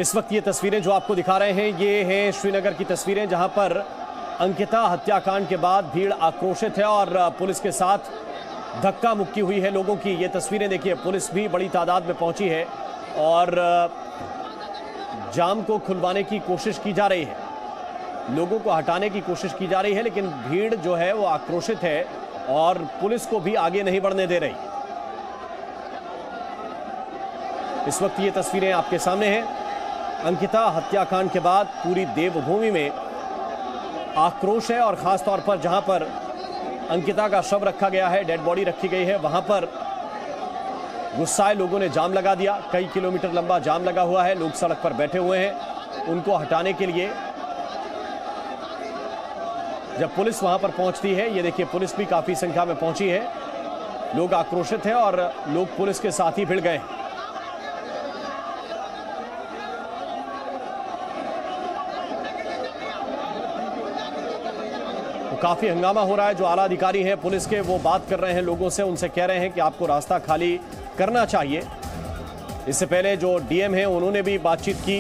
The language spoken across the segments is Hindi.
इस वक्त ये तस्वीरें जो आपको दिखा रहे हैं ये हैं श्रीनगर की तस्वीरें, जहां पर अंकिता हत्याकांड के बाद भीड़ आक्रोशित है और पुलिस के साथ धक्का मुक्की हुई है लोगों की। ये तस्वीरें देखिए, पुलिस भी बड़ी तादाद में पहुंची है और जाम को खुलवाने की कोशिश की जा रही है, लोगों को हटाने की कोशिश की जा रही है, लेकिन भीड़ जो है वो आक्रोशित है और पुलिस को भी आगे नहीं बढ़ने दे रही। इस वक्त ये तस्वीरें आपके सामने हैं। अंकिता हत्याकांड के बाद पूरी देवभूमि में आक्रोश है और खास तौर पर जहां पर अंकिता का शव रखा गया है, डेड बॉडी रखी गई है, वहां पर गुस्साए लोगों ने जाम लगा दिया। कई किलोमीटर लंबा जाम लगा हुआ है, लोग सड़क पर बैठे हुए हैं। उनको हटाने के लिए जब पुलिस वहां पर पहुंचती है, ये देखिए पुलिस भी काफी संख्या में पहुंची है, लोग आक्रोशित हैं और लोग पुलिस के साथ ही भिड़ गए हैं। काफी हंगामा हो रहा है। जो आला अधिकारी हैं पुलिस के, वो बात कर रहे हैं लोगों से, उनसे कह रहे हैं कि आपको रास्ता खाली करना चाहिए। इससे पहले जो डीएम हैं उन्होंने भी बातचीत की,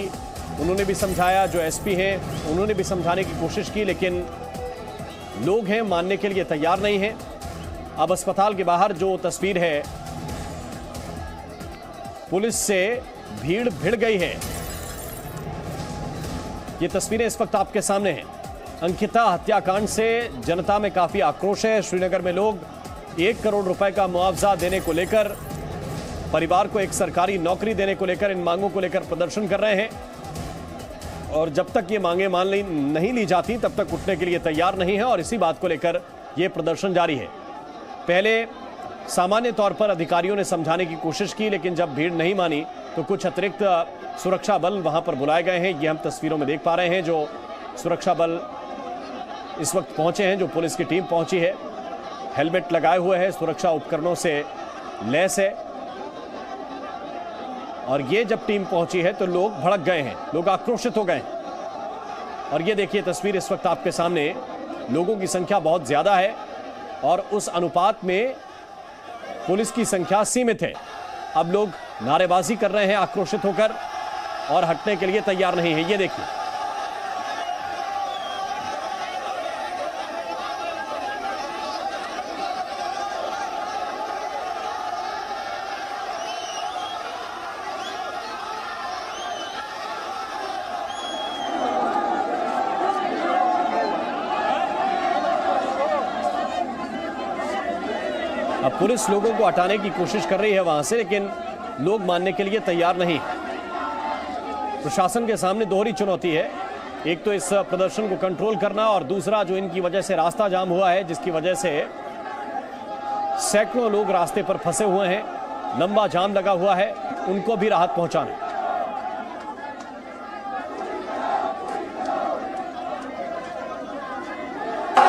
उन्होंने भी समझाया, जो एसपी हैं उन्होंने भी समझाने की कोशिश की, लेकिन लोग हैं मानने के लिए तैयार नहीं हैं। अब अस्पताल के बाहर जो तस्वीर है, पुलिस से भीड़ भिड़ गई है, ये तस्वीरें इस वक्त आपके सामने हैं। अंकिता हत्याकांड से जनता में काफी आक्रोश है। श्रीनगर में लोग 1 करोड़ रुपए का मुआवजा देने को लेकर, परिवार को एक सरकारी नौकरी देने को लेकर, इन मांगों को लेकर प्रदर्शन कर रहे हैं और जब तक ये मांगे नहीं ली जाती तब तक उठने के लिए तैयार नहीं है और इसी बात को लेकर यह प्रदर्शन जारी है। पहले सामान्य तौर पर अधिकारियों ने समझाने की कोशिश की, लेकिन जब भीड़ नहीं मानी तो कुछ अतिरिक्त सुरक्षा बल वहां पर बुलाए गए हैं। ये हम तस्वीरों में देख पा रहे हैं, जो सुरक्षा बल इस वक्त पहुंचे हैं, जो पुलिस की टीम पहुंची है, हेलमेट लगाए हुए है, सुरक्षा उपकरणों से लैस है। और ये जब टीम पहुंची है तो लोग भड़क गए हैं, लोग आक्रोशित हो गए हैं। और ये देखिए तस्वीर इस वक्त आपके सामने, लोगों की संख्या बहुत ज्यादा है और उस अनुपात में पुलिस की संख्या सीमित है। अब लोग नारेबाजी कर रहे हैं आक्रोशित होकर और हटने के लिए तैयार नहीं है। ये देखिए, अब पुलिस लोगों को हटाने की कोशिश कर रही है वहां से, लेकिन लोग मानने के लिए तैयार नहीं। प्रशासन के सामने दोहरी चुनौती है, एक तो इस प्रदर्शन को कंट्रोल करना और दूसरा जो इनकी वजह से रास्ता जाम हुआ है, जिसकी वजह से सैकड़ों लोग रास्ते पर फंसे हुए हैं, लंबा जाम लगा हुआ है, उनको भी राहत पहुंचाना।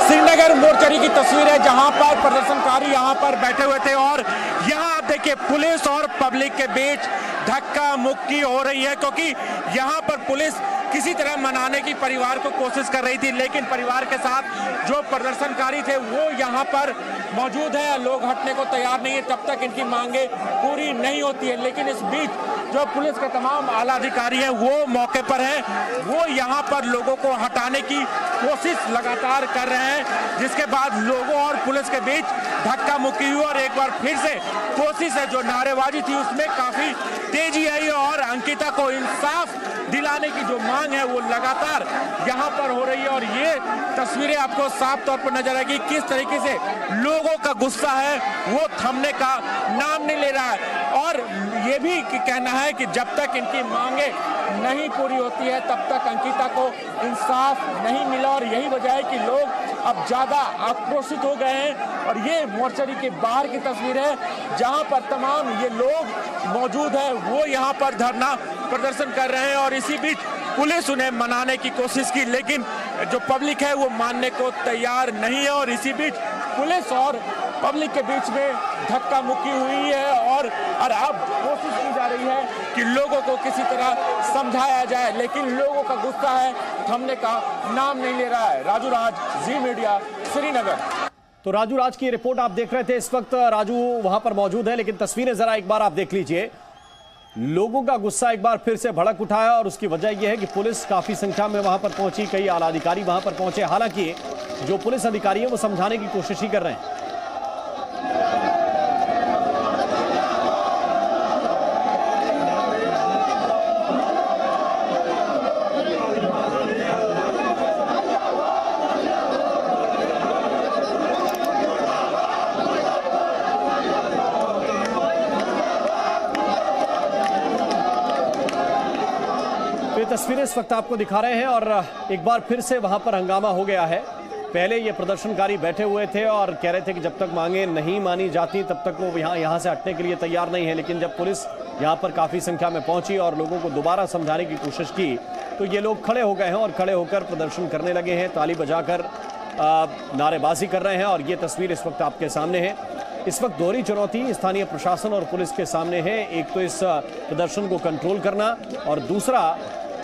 श्रीनगर मोर्चरी की तस्वीर है, जहां पर प्रदर्शनकारी यहां पर बैठे हुए थे और यहां आप देखिए पुलिस और पब्लिक के बीच धक्का मुक्की हो रही है, क्योंकि यहां पर पुलिस किसी तरह मनाने की परिवार को कोशिश कर रही थी, लेकिन परिवार के साथ जो प्रदर्शनकारी थे वो यहां पर मौजूद है। लोग हटने को तैयार नहीं है तब तक इनकी मांगे पूरी नहीं होती है। लेकिन इस बीच जो पुलिस के तमाम आला अधिकारी हैं वो मौके पर हैं, वो यहां पर लोगों को हटाने की कोशिश लगातार कर रहे हैं, जिसके बाद लोगों और पुलिस के बीच धक्का मुक्की हुई और एक बार फिर से कोशिश है, जो नारेबाजी थी उसमें काफी तेजी आई और अंकिता को इंसाफ दिलाने की जो मांग है वो लगातार यहां पर हो रही है। और ये तस्वीरें आपको साफ तौर पर नजर आएगी किस तरीके से लोगों का गुस्सा है वो थमने का नाम नहीं ले रहा है। और ये भी कहना है कि जब तक इनकी मांगे नहीं पूरी होती है तब तक अंकिता को इंसाफ नहीं मिला और यही वजह है कि लोग अब ज्यादा आक्रोशित हो गए हैं। और ये मोर्चरी के बाहर की तस्वीर है, जहां पर तमाम ये लोग मौजूद है, वो यहाँ पर धरना प्रदर्शन कर रहे हैं और इसी बीच पुलिस उन्हें मनाने की कोशिश की, लेकिन जो पब्लिक है वो मानने को तैयार नहीं है। और इसी बीच पुलिस और पब्लिक के बीच में धक्का मुक्की हुई है और अब कोशिश की जा रही है कि लोगों को किसी तरह समझाया जाए, लेकिन लोगों का गुस्सा है थमने का नाम नहीं ले रहा है। राजू राज, जी मीडिया, श्रीनगर। तो राजू राज की रिपोर्ट आप देख रहे थे। इस वक्त राजू वहां पर मौजूद है, लेकिन तस्वीरें जरा एक बार आप देख लीजिए। लोगों का गुस्सा एक बार फिर से भड़क उठा है और उसकी वजह यह है कि पुलिस काफी संख्या में वहां पर पहुंची, कई आला अधिकारी वहां पर पहुंचे। हालांकि जो पुलिस अधिकारी हैं वो समझाने की कोशिश ही कर रहे हैं। तस्वीरें इस वक्त आपको दिखा रहे हैं और एक बार फिर से वहां पर हंगामा हो गया है। पहले ये प्रदर्शनकारी बैठे हुए थे और कह रहे थे कि जब तक मांगे नहीं मानी जाती तब तक वो यहां से हटने के लिए तैयार नहीं है। लेकिन जब पुलिस यहां पर काफी संख्या में पहुंची और लोगों को दोबारा समझाने की कोशिश की तो ये लोग खड़े हो गए हैं और खड़े होकर प्रदर्शन करने लगे हैं, ताली बजाकर नारेबाजी कर रहे हैं। और ये तस्वीर इस वक्त आपके सामने है। इस वक्त दोहरी चुनौती स्थानीय प्रशासन और पुलिस के सामने है। एक तो इस प्रदर्शन को कंट्रोल करना और दूसरा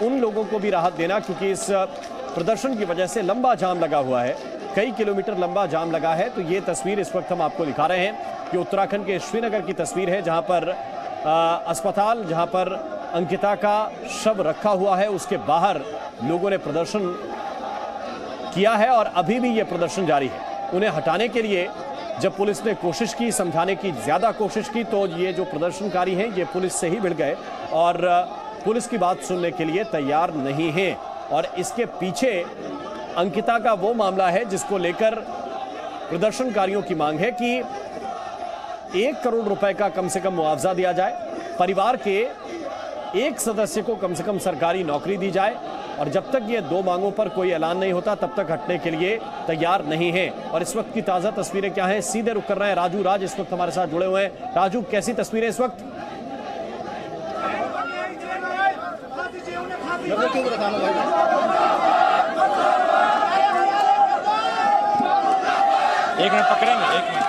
उन लोगों को भी राहत देना, क्योंकि इस प्रदर्शन की वजह से लंबा जाम लगा हुआ है, कई किलोमीटर लंबा जाम लगा है। तो ये तस्वीर इस वक्त हम आपको दिखा रहे हैं। ये उत्तराखंड के श्रीनगर की तस्वीर है, जहां पर अस्पताल, जहां पर अंकिता का शव रखा हुआ है, उसके बाहर लोगों ने प्रदर्शन किया है और अभी भी ये प्रदर्शन जारी है। उन्हें हटाने के लिए जब पुलिस ने कोशिश की, समझाने की ज्यादा कोशिश की, तो ये जो प्रदर्शनकारी हैं ये पुलिस से ही भिड़ गए और पुलिस की बात सुनने के लिए तैयार नहीं है। और इसके पीछे अंकिता का वो मामला है जिसको लेकर प्रदर्शनकारियों की मांग है कि 1 करोड़ रुपए का कम से कम मुआवजा दिया जाए, परिवार के एक सदस्य को कम से कम सरकारी नौकरी दी जाए। और जब तक ये दो मांगों पर कोई ऐलान नहीं होता तब तक हटने के लिए तैयार नहीं है। और इस वक्त की ताजा तस्वीरें क्या हैं, सीधे रुक कर रहे हैं राजू राज इस वक्त हमारे साथ जुड़े हुए हैं। राजू, कैसी तस्वीरें इस वक्त? एक मिनट पकड़ेंगे, एक मिनट।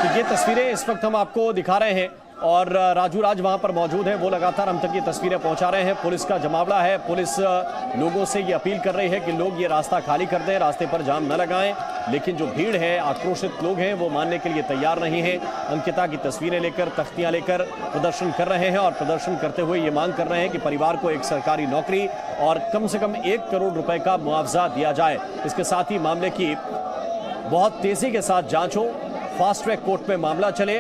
ये तस्वीरें इस वक्त हम आपको दिखा रहे हैं और राजू राज वहां पर मौजूद है, वो लगातार हम तक ये तस्वीरें पहुंचा रहे हैं। पुलिस का जमावड़ा है, पुलिस लोगों से ये अपील कर रही है कि लोग ये रास्ता खाली कर दें, रास्ते पर जाम न लगाएं। लेकिन जो भीड़ है, आक्रोशित लोग हैं, वो मानने के लिए तैयार नहीं है। अंकिता की तस्वीरें लेकर, तख्तियां लेकर प्रदर्शन कर रहे हैं और प्रदर्शन करते हुए ये मांग कर रहे हैं कि परिवार को एक सरकारी नौकरी और कम से कम 1 करोड़ रुपए का मुआवजा दिया जाए। इसके साथ ही मामले की बहुत तेजी के साथ जांच हो, फास्ट ट्रैक कोर्ट में मामला चले,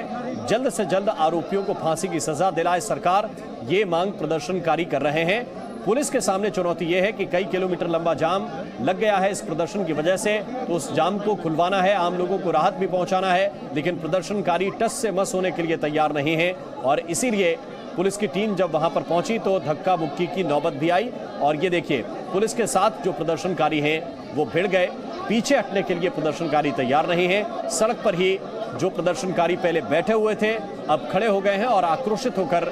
जल्द से जल्द आरोपियों को फांसी की सजा दिलाए सरकार, ये मांग प्रदर्शनकारी कर रहे हैं। पुलिस के सामने चुनौती यह है कि कई किलोमीटर लंबा जाम लग गया है इस प्रदर्शन की वजह से, तो उस जाम को खुलवाना है, आम लोगों को राहत भी पहुंचाना है। लेकिन प्रदर्शनकारी टस से मस होने के लिए तैयार नहीं है और इसीलिए पुलिस की टीम जब वहां पर पहुंची तो धक्का मुक्की की नौबत भी आई। और ये देखिए, पुलिस के साथ जो प्रदर्शनकारी हैं वो भिड़ गए, पीछे हटने के लिए प्रदर्शनकारी तैयार नहीं है। सड़क पर ही जो प्रदर्शनकारी पहले बैठे हुए थे अब खड़े हो गए हैं और आक्रोशित होकर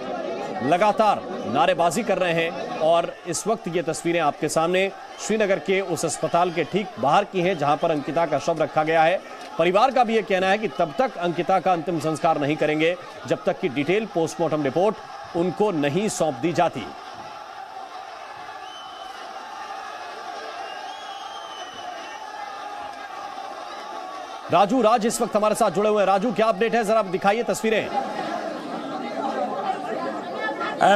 लगातार नारेबाजी कर रहे हैं। और इस वक्त ये तस्वीरें आपके सामने श्रीनगर के उस अस्पताल के ठीक बाहर की हैं जहां पर अंकिता का शव रखा गया है। परिवार का भी ये कहना है कि तब तक अंकिता का अंतिम संस्कार नहीं करेंगे जब तक कि डिटेल पोस्टमार्टम रिपोर्ट उनको नहीं सौंप दी जाती। राजू राज इस वक्त हमारे साथ जुड़े हुए हैं। राजू, क्या अपडेट है, जरा दिखाइए तस्वीरें।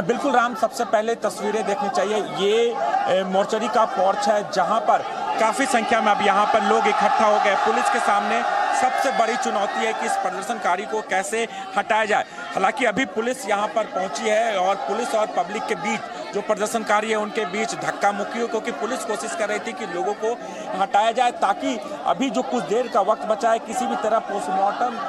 बिल्कुल राम, सबसे पहले तस्वीरें देखनी चाहिए। ये मोर्चरी का पोर्च है जहां पर काफी संख्या में अब यहां पर लोग इकट्ठा हो गए। पुलिस के सामने सबसे बड़ी चुनौती है कि इस प्रदर्शनकारी को कैसे हटाया जाए। हालांकि अभी पुलिस यहां पर पहुंची है और पुलिस और पब्लिक के बीच, जो प्रदर्शनकारी है उनके बीच धक्का मुक्की हो, क्योंकि पुलिस कोशिश कर रही थी कि लोगों को हटाया जाए ताकि अभी जो कुछ देर का वक्त बचा है किसी भी तरह पोस्टमार्टम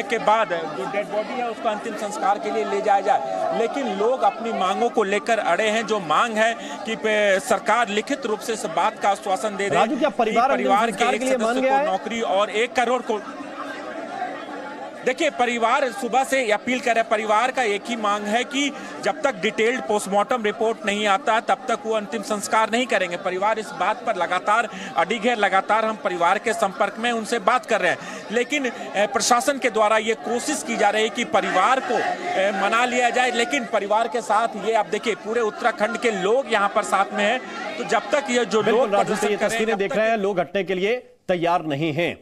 के बाद जो डेड बॉडी है उसको अंतिम संस्कार के लिए ले जाया जाए। लेकिन लोग अपनी मांगों को लेकर अड़े हैं। जो मांग है कि सरकार लिखित रूप से इस बात का आश्वासन दे दे कि परिवार के एक सदस्य को नौकरी और 1 करोड़ को। देखिए, परिवार सुबह से अपील कर रहे हैं। परिवार का एक ही मांग है कि जब तक डिटेल्ड पोस्टमार्टम रिपोर्ट नहीं आता तब तक वो अंतिम संस्कार नहीं करेंगे। परिवार इस बात पर लगातार अडिग है, लगातार हम परिवार के संपर्क में उनसे बात कर रहे हैं। लेकिन प्रशासन के द्वारा ये कोशिश की जा रही है कि परिवार को मना लिया जाए, लेकिन परिवार के साथ ये आप देखिए पूरे उत्तराखंड के लोग यहाँ पर साथ में हैं। तो जब तक ये जो लोग तस्वीरें देख रहे हैं, लोग हटने के लिए तैयार नहीं हैं।